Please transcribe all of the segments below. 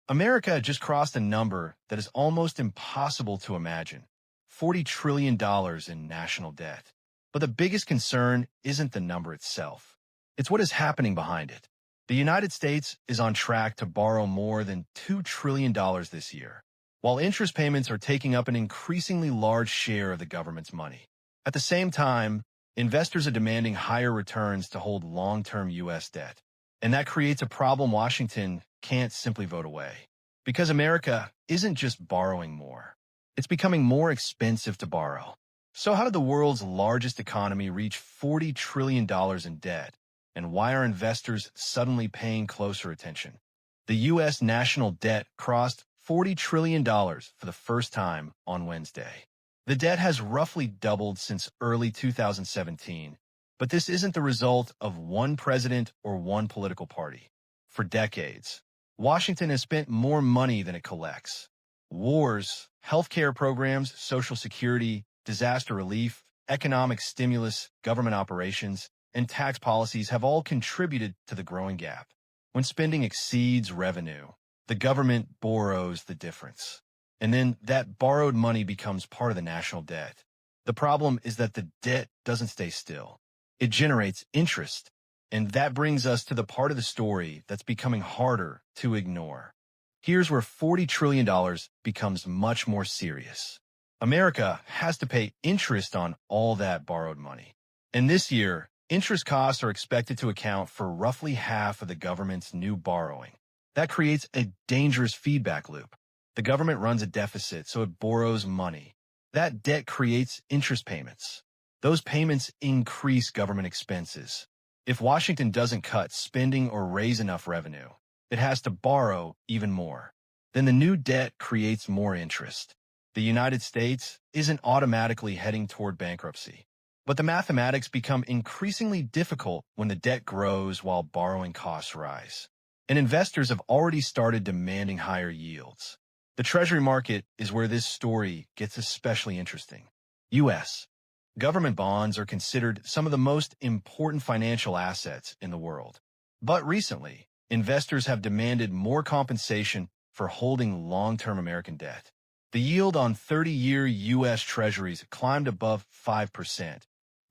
America just crossed a number that is almost impossible to imagine, $40 trillion in national debt. But the biggest concern isn't the number itself. It's what is happening behind it. The United States is on track to borrow more than $2 trillion this year, while interest payments are taking up an increasingly large share of the government's money. At the same time, investors are demanding higher returns to hold long-term U.S. debt. And that creates a problem Washington can't simply vote away. Because America isn't just borrowing more. It's becoming more expensive to borrow. So how did the world's largest economy reach $40 trillion in debt? And why are investors suddenly paying closer attention? The U.S. national debt crossed $40 trillion for the first time on Wednesday. The debt has roughly doubled since early 2017, but this isn't the result of one president or one political party. For decades, Washington has spent more money than it collects. Wars, healthcare programs, Social Security, disaster relief, economic stimulus, government operations, and tax policies have all contributed to the growing gap. When spending exceeds revenue, the government borrows the difference. And then that borrowed money becomes part of the national debt. The problem is that the debt doesn't stay still. It generates interest. And that brings us to the part of the story that's becoming harder to ignore. Here's where $40 trillion becomes much more serious. America has to pay interest on all that borrowed money. And this year, interest costs are expected to account for roughly half of the government's new borrowing. That creates a dangerous feedback loop. The government runs a deficit, so it borrows money. That debt creates interest payments. Those payments increase government expenses. If Washington doesn't cut spending or raise enough revenue, it has to borrow even more. Then the new debt creates more interest. The United States isn't automatically heading toward bankruptcy. But the mathematics become increasingly difficult when the debt grows while borrowing costs rise. And investors have already started demanding higher yields. The Treasury market is where this story gets especially interesting. U.S. government bonds are considered some of the most important financial assets in the world. But recently, investors have demanded more compensation for holding long-term American debt. The yield on 30-year U.S. Treasuries climbed above 5%,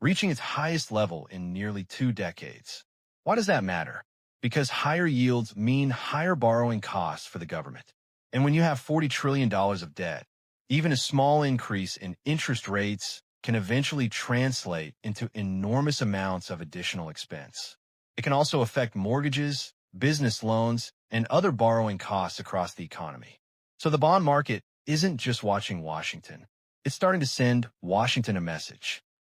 reaching its highest level in nearly 2 decades. Why does that matter? Because higher yields mean higher borrowing costs for the government. And when you have $40 trillion of debt, even a small increase in interest rates can eventually translate into enormous amounts of additional expense. It can also affect mortgages, business loans, and other borrowing costs across the economy. So the bond market isn't just watching Washington. It's starting to send Washington a message.